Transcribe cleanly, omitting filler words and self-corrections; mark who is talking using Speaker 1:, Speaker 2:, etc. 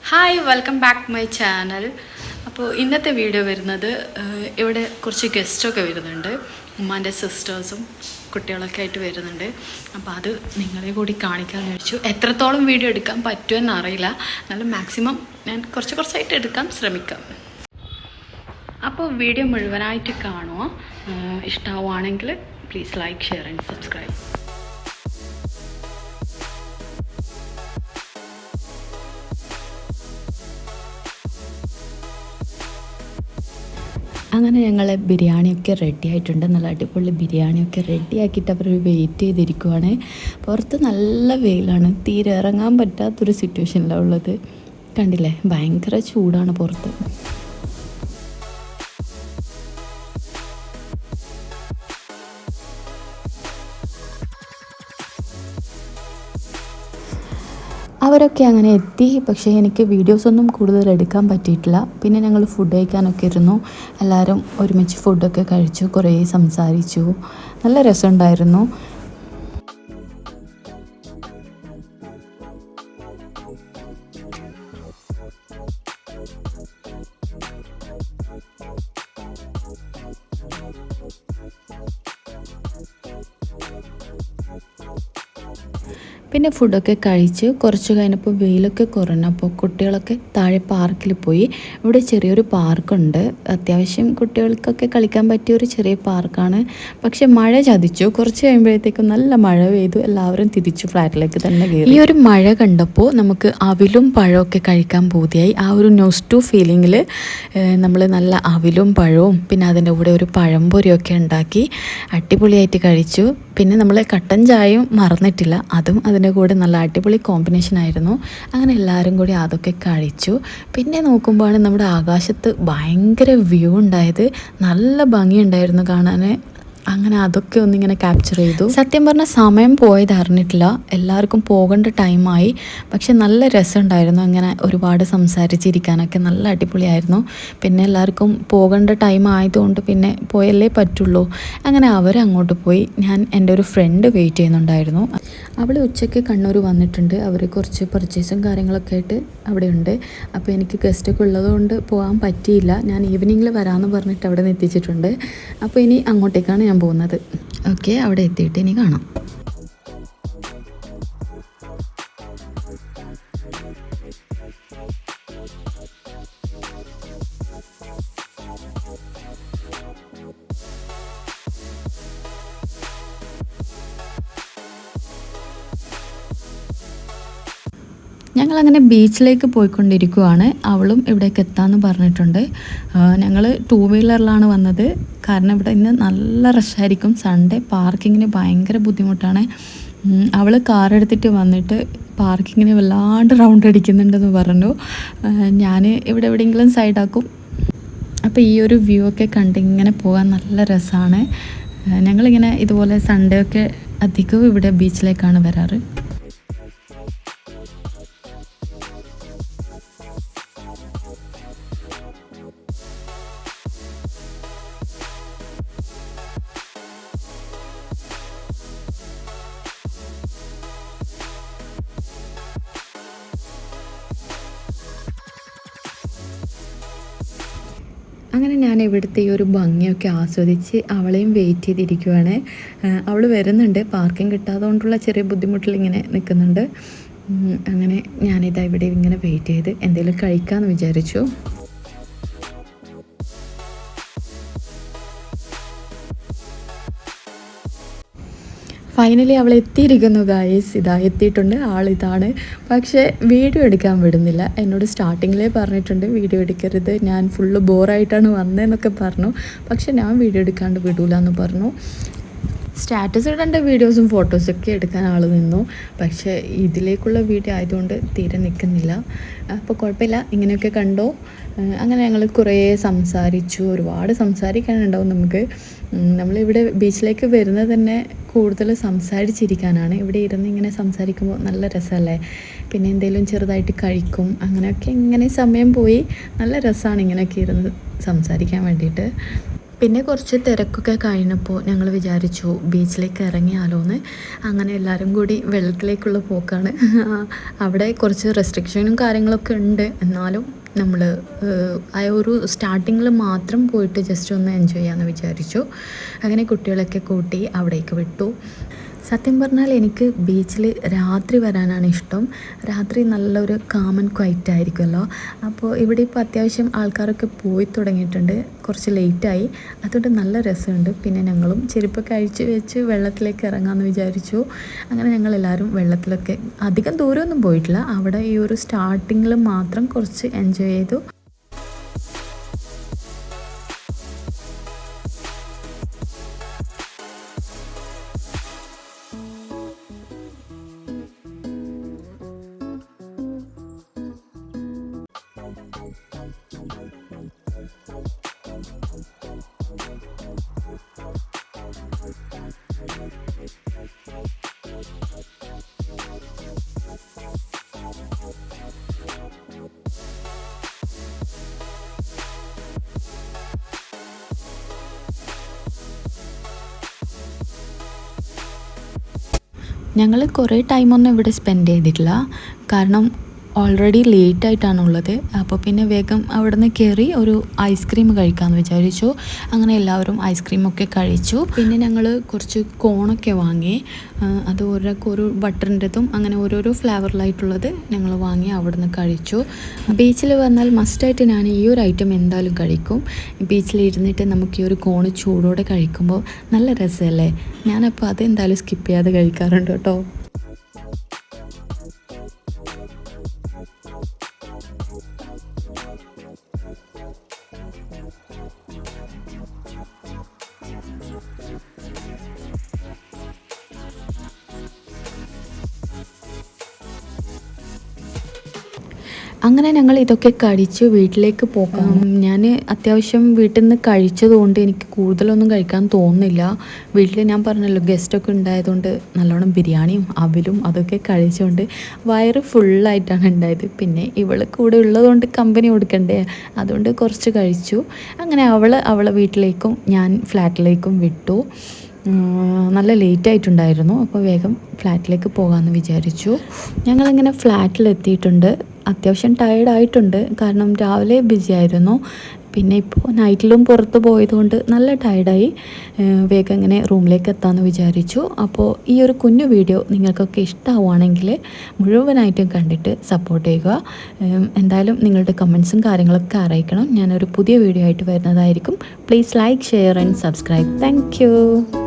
Speaker 1: Hi welcome back to my channel. അപ്പോൾ ഇന്നത്തെ video വരുന്നത് ഇവിടെ കുറച്ച് ഗസ്റ്റൊക്കെ വരുന്നുണ്ട്. ഉമ്മാൻ്റെ സിസ്റ്റേഴ്സും കുട്ടികളൊക്കെ ആയിട്ട് വരുന്നുണ്ട്. അപ്പോൾ അത് നിങ്ങളെ കൂടി കാണിക്കാമെന്ന് വെച്ചു. എത്രത്തോളം വീഡിയോ എടുക്കാൻ പറ്റുമെന്ന് അറിയില്ല, എന്നാലും മാക്സിമം ഞാൻ കുറച്ചായിട്ട് എടുക്കാൻ ശ്രമിക്കാം. അപ്പോൾ വീഡിയോ മുഴുവനായിട്ട് കാണുക. ഇഷ്ടമാവുകയാണെങ്കിൽ please like, share and subscribe. അങ്ങനെ ഞങ്ങൾ ബിരിയാണിയൊക്കെ റെഡി ആയിട്ടുണ്ട്. നല്ല അടിപൊളി ബിരിയാണിയൊക്കെ റെഡി ആക്കിയിട്ട് അവർ വെയിറ്റ് ചെയ്തിരിക്കുവാണ്. പുറത്ത് നല്ല വെയിലാണ്, തീരെ ഇറങ്ങാൻ പറ്റാത്തൊരു സിറ്റുവേഷനിലാണ് ഉള്ളത്. കണ്ടില്ലേ, ഭയങ്കര ചൂടാണ് പുറത്ത്. അവരൊക്കെ അങ്ങനെ എത്തി. പക്ഷേ എനിക്ക് വീഡിയോസൊന്നും കൂടുതൽ എടുക്കാൻ പറ്റിയിട്ടില്ല. പിന്നെ ഞങ്ങൾ ഫുഡ് കഴിക്കാനൊക്കെ ഇരുന്നു. എല്ലാവരും ഒരുമിച്ച് ഫുഡൊക്കെ കഴിച്ചു, കുറേ സംസാരിച്ചു, നല്ല രസമുണ്ടായിരുന്നു. പിന്നെ ഫുഡൊക്കെ കഴിച്ച് കുറച്ച് കഴിഞ്ഞപ്പോൾ വെയിലൊക്കെ കുറഞ്ഞപ്പോൾ കുട്ടികളൊക്കെ താഴെ പാർക്കിൽ പോയി. ഇവിടെ ചെറിയൊരു പാർക്കുണ്ട്, അത്യാവശ്യം കുട്ടികൾക്കൊക്കെ കളിക്കാൻ പറ്റിയൊരു ചെറിയ പാർക്കാണ്. പക്ഷെ മഴ ചതിച്ചു. കുറച്ച് കഴിയുമ്പോഴത്തേക്കും നല്ല മഴ പെയ്തു. എല്ലാവരും തിരിച്ചു ഫ്ലാറ്റിലേക്ക് തന്നെ കയറി. ഈ ഒരു മഴ കണ്ടപ്പോൾ നമുക്ക് അവിലും പഴമൊക്കെ കഴിക്കാൻ പൂതിയായി. ആ ഒരു നൊസ്റ്റു ഫീലിങ്ങിൽ നമ്മൾ നല്ല അവിലും പഴവും പിന്നെ അതിൻ്റെ കൂടെ ഒരു പഴംപൊരിയൊക്കെ ഉണ്ടാക്കി അടിപൊളിയായിട്ട് കഴിച്ചു. പിന്നെ നമ്മൾ കട്ടൻ ചായയും മറന്നിട്ടില്ല, അതും അതിൻ്റെ കൂടെ നല്ല അടിപൊളി കോമ്പിനേഷൻ ആയിരുന്നു. അങ്ങനെ എല്ലാവരും കൂടി അതൊക്കെ കഴിച്ചു. പിന്നെ നോക്കുമ്പോഴാണ് നമ്മുടെ ആകാശത്ത് ഭയങ്കര വ്യൂ ഉണ്ടായത്. നല്ല ഭംഗിയുണ്ടായിരുന്നു കാണാൻ. അങ്ങനെ അതൊക്കെ ഒന്നിങ്ങനെ ക്യാപ്ചർ ചെയ്തു. സത്യം പറഞ്ഞാൽ സമയം പോയത് അറിഞ്ഞിട്ടില്ല, എല്ലാവർക്കും പോകേണ്ട ടൈമായി. പക്ഷെ നല്ല രസമുണ്ടായിരുന്നു, അങ്ങനെ ഒരുപാട് സംസാരിച്ചിരിക്കാനൊക്കെ നല്ല അടിപൊളിയായിരുന്നു. പിന്നെ എല്ലാവർക്കും പോകേണ്ട ടൈം ആയതുകൊണ്ട് പിന്നെ പോയല്ലേ പറ്റുള്ളൂ. അങ്ങനെ അവരങ്ങോട്ട് പോയി. ഞാൻ എൻ്റെ ഒരു ഫ്രണ്ട് വെയിറ്റ് ചെയ്യുന്നുണ്ടായിരുന്നു. അവൾ ഉച്ചയ്ക്ക് കണ്ണൂർ വന്നിട്ടുണ്ട്. അവർ കുറച്ച് പർച്ചേസും കാര്യങ്ങളൊക്കെ ആയിട്ട് അവിടെ ഉണ്ട്. അപ്പോൾ എനിക്ക് ഗസ്റ്റൊക്കെ ഉള്ളതുകൊണ്ട് പോകാൻ പറ്റിയില്ല. ഞാൻ ഈവനിങ്ങിൽ വരാമെന്ന് പറഞ്ഞിട്ട് അവിടെ നിന്ന് എത്തിച്ചിട്ടുണ്ട്. അപ്പോൾ ഇനി അങ്ങോട്ടേക്കാണ് ഞാൻ പോകുന്നത്. ഓക്കെ, അവിടെ എത്തിയിട്ട് ഇനി കാണാം. ഞങ്ങളങ്ങനെ ബീച്ചിലേക്ക് പോയിക്കൊണ്ടിരിക്കുവാണ്. അവളും ഇവിടേക്ക് എത്താമെന്ന് പറഞ്ഞിട്ടുണ്ട്. ഞങ്ങൾ 2 വീലറിലാണ് വന്നത്, കാരണം ഇവിടെ ഇന്ന് നല്ല റഷായിരിക്കും. സൺഡേ പാർക്കിങ്ങിന് ഭയങ്കര ബുദ്ധിമുട്ടാണ്. അവൾ കാർ എടുത്തിട്ട് വന്നിട്ട് പാർക്കിങ്ങിന് വല്ലാണ്ട് റൗണ്ട് അടിക്കുന്നുണ്ടെന്ന് പറഞ്ഞു. ഞാൻ ഇവിടെ എവിടെയെങ്കിലും സൈഡാക്കും. അപ്പോൾ ഈ ഒരു വ്യൂ ഒക്കെ കണ്ടിങ്ങനെ പോകാൻ നല്ല രസമാണ്. ഞങ്ങളിങ്ങനെ ഇതുപോലെ സൺഡേ ഒക്കെ അധികവും ഇവിടെ ബീച്ചിലേക്കാണ് വരാറ്. അങ്ങനെ ഞാൻ ഇവിടുത്തെ ഈ ഒരു ഭംഗിയൊക്കെ ആസ്വദിച്ച് അവളെയും വെയിറ്റ് ചെയ്തിരിക്കുവാണ്. അവൾ വരുന്നുണ്ട്, പാർക്കിംഗ് കിട്ടാതെ കൊണ്ടുള്ള ചെറിയ ബുദ്ധിമുട്ടിൽ ഇങ്ങനെ നിൽക്കുന്നുണ്ട്. അങ്ങനെ ഞാനിതാ ഇവിടെ ഇങ്ങനെ വെയിറ്റ് ചെയ്ത് എന്തെങ്കിലും കഴിക്കാമെന്ന് വിചാരിച്ചു. ഫൈനലി അവൾ എത്തിയിരിക്കുന്നു ഗായ്സ്. ഇതാ എത്തിയിട്ടുണ്ട്, ആളിതാണ്. പക്ഷേ വീഡിയോ എടുക്കാൻ വിടുന്നില്ല. എന്നോട് സ്റ്റാർട്ടിങ്ങിലേ പറഞ്ഞിട്ടുണ്ട് വീഡിയോ എടുക്കരുത്, ഞാൻ ഫുള്ള് ബോറായിട്ടാണ് വന്നതെന്നൊക്കെ പറഞ്ഞു. പക്ഷെ ഞാൻ വീഡിയോ എടുക്കാണ്ട് വിടൂല എന്ന് പറഞ്ഞു. സ്റ്റാറ്റസ് ഇടേണ്ട വീഡിയോസും ഫോട്ടോസൊക്കെ എടുക്കാൻ ആൾ നിന്നു. പക്ഷേ ഇതിലേക്കുള്ള വീഡിയോ ആയതുകൊണ്ട് തീരെ നിൽക്കുന്നില്ല. അപ്പോൾ കുഴപ്പമില്ല, ഇങ്ങനെയൊക്കെ കണ്ടോ. അങ്ങനെ ഞങ്ങൾ കുറേ സംസാരിച്ചു. ഒരുപാട് സംസാരിക്കാനുണ്ടാവും നമുക്ക്. നമ്മളിവിടെ ബീച്ചിലേക്ക് വരുന്നത് തന്നെ കൂടുതൽ സംസാരിച്ചിരിക്കാനാണ്. ഇവിടെ ഇരുന്ന് ഇങ്ങനെ സംസാരിക്കുമ്പോൾ നല്ല രസമല്ലേ. പിന്നെ എന്തെങ്കിലും ചെറുതായിട്ട് കഴിക്കും. അങ്ങനെയൊക്കെ ഇങ്ങനെ സമയം പോയി. നല്ല രസമാണ് ഇങ്ങനെയൊക്കെ ഇരുന്ന് സംസാരിക്കാൻ വേണ്ടിയിട്ട്. പിന്നെ കുറച്ച് തിരക്കൊക്കെ കഴിഞ്ഞപ്പോൾ ഞങ്ങൾ വിചാരിച്ചു ബീച്ചിലേക്ക് ഇറങ്ങിയാലോന്ന്. അങ്ങനെ എല്ലാവരും കൂടി വെള്ളത്തിലേക്കുള്ള പോക്കാണ്. അവിടെ കുറച്ച് റെസ്ട്രിക്ഷനും കാര്യങ്ങളൊക്കെ ഉണ്ട്, എന്നാലും നമ്മൾ ആ ഒരു സ്റ്റാർട്ടിങ്ങിൽ മാത്രം പോയിട്ട് ജസ്റ്റ് ഒന്ന് എൻജോയ് ചെയ്യാമെന്ന് വിചാരിച്ചു. അങ്ങനെ കുട്ടികളൊക്കെ കൂട്ടി അവിടേക്ക് വിട്ടു. സത്യം പറഞ്ഞാൽ എനിക്ക് ബീച്ചിൽ രാത്രി വരാനാണ് ഇഷ്ടം. രാത്രി നല്ലൊരു കാമൻ ക്വൈറ്റ് ആയിരിക്കുമല്ലോ. അപ്പോൾ ഇവിടെ ഇപ്പോൾ അത്യാവശ്യം ആൾക്കാരൊക്കെ പോയി തുടങ്ങിയിട്ടുണ്ട്, കുറച്ച് ലേറ്റായി, അതുകൊണ്ട് നല്ല രസമുണ്ട്. പിന്നെ ഞങ്ങളും ചെരുപ്പൊക്കെ അഴിച്ച് വെച്ച് വെള്ളത്തിലേക്ക് ഇറങ്ങാമെന്ന് വിചാരിച്ചു. അങ്ങനെ ഞങ്ങളെല്ലാവരും വെള്ളത്തിലൊക്കെ അധികം ദൂരമൊന്നും പോയിട്ടില്ല, അവിടെ ഈ ഒരു സ്റ്റാർട്ടിങ്ങിൽ മാത്രം കുറച്ച് എൻജോയ് ചെയ്തു. ഞങ്ങൾ കുറേ ടൈമൊന്നും ഇവിടെ സ്പെൻഡ് ചെയ്തിട്ടില്ല, കാരണം ഓൾറെഡി ലേറ്റായിട്ടാണുള്ളത്. അപ്പോൾ പിന്നെ വേഗം അവിടെ നിന്ന് കയറി ഒരു ഐസ്ക്രീം കഴിക്കാമെന്ന് വിചാരിച്ചു. അങ്ങനെ എല്ലാവരും ഐസ്ക്രീമൊക്കെ കഴിച്ചു. പിന്നെ ഞങ്ങൾ കുറച്ച് കോണൊക്കെ വാങ്ങി, അത് ഒരു ബട്ടറിൻ്റെതും അങ്ങനെ ഓരോരോ ഫ്ലേവറിലായിട്ടുള്ളത് ഞങ്ങൾ വാങ്ങി അവിടെ നിന്ന് കഴിച്ചു. ബീച്ചിൽ വന്നാൽ മസ്റ്റായിട്ട് ഞാൻ ഈ ഒരു ഐറ്റം എന്തായാലും കഴിക്കും. ബീച്ചിലിരുന്നിട്ട് നമുക്ക് ഈ ഒരു കോണ് ചൂടോടെ കഴിക്കുമ്പോൾ നല്ല രസമല്ലേ. ഞാനപ്പോൾ അത് എന്തായാലും സ്കിപ്പ് ചെയ്യാതെ കഴിക്കാറുണ്ട് കേട്ടോ. അങ്ങനെ ഞങ്ങൾ ഇതൊക്കെ കഴിച്ച് വീട്ടിലേക്ക് പോകാം. ഞാൻ അത്യാവശ്യം വീട്ടിൽ നിന്ന് കഴിച്ചതുകൊണ്ട് എനിക്ക് കൂടുതലൊന്നും കഴിക്കാൻ തോന്നുന്നില്ല. വീട്ടിൽ ഞാൻ പറഞ്ഞല്ലോ ഗസ്റ്റൊക്കെ ഉണ്ടായതുകൊണ്ട് നല്ലോണം ബിരിയാണിയും അവിലും അതൊക്കെ കഴിച്ചുകൊണ്ട് വയറ് ഫുള്ളായിട്ടാണ് ഉണ്ടായത്. പിന്നെ ഇവൾ കൂടെ ഉള്ളതുകൊണ്ട് കമ്പനി കൊടുക്കണ്ടേ, അതുകൊണ്ട് കുറച്ച് കഴിച്ചു. അങ്ങനെ അവളെ വീട്ടിലേക്കും ഞാൻ ഫ്ലാറ്റിലേക്കും വിട്ടു. നല്ല ലേറ്റ് ആയിട്ടുണ്ടായിരുന്നു, അപ്പോൾ വേഗം ഫ്ലാറ്റിലേക്ക് പോകാമെന്ന് വിചാരിച്ചു. ഞങ്ങളിങ്ങനെ ഫ്ലാറ്റിലെത്തിയിട്ടുണ്ട്. അത്യാവശ്യം ടയേർഡായിട്ടുണ്ട്, കാരണം രാവിലെ ബിസി ആയിരുന്നു. പിന്നെ ഇപ്പോൾ നൈറ്റിലും പുറത്ത് പോയതുകൊണ്ട് നല്ല ടയർഡായി. വേഗം ഇങ്ങനെ റൂമിലേക്ക് എത്താമെന്ന് വിചാരിച്ചു. അപ്പോൾ ഈ ഒരു കുഞ്ഞു വീഡിയോ നിങ്ങൾക്കൊക്കെ ഇഷ്ടമാവുകയാണെങ്കിൽ മുഴുവനായിട്ടും കണ്ടിട്ട് സപ്പോർട്ട് ചെയ്യുക. എന്തായാലും നിങ്ങളുടെ കമൻസും കാര്യങ്ങളൊക്കെ അറിയിക്കണം. ഞാനൊരു പുതിയ വീഡിയോ ആയിട്ട് വരുന്നതായിരിക്കും. Please like, share and subscribe. Thank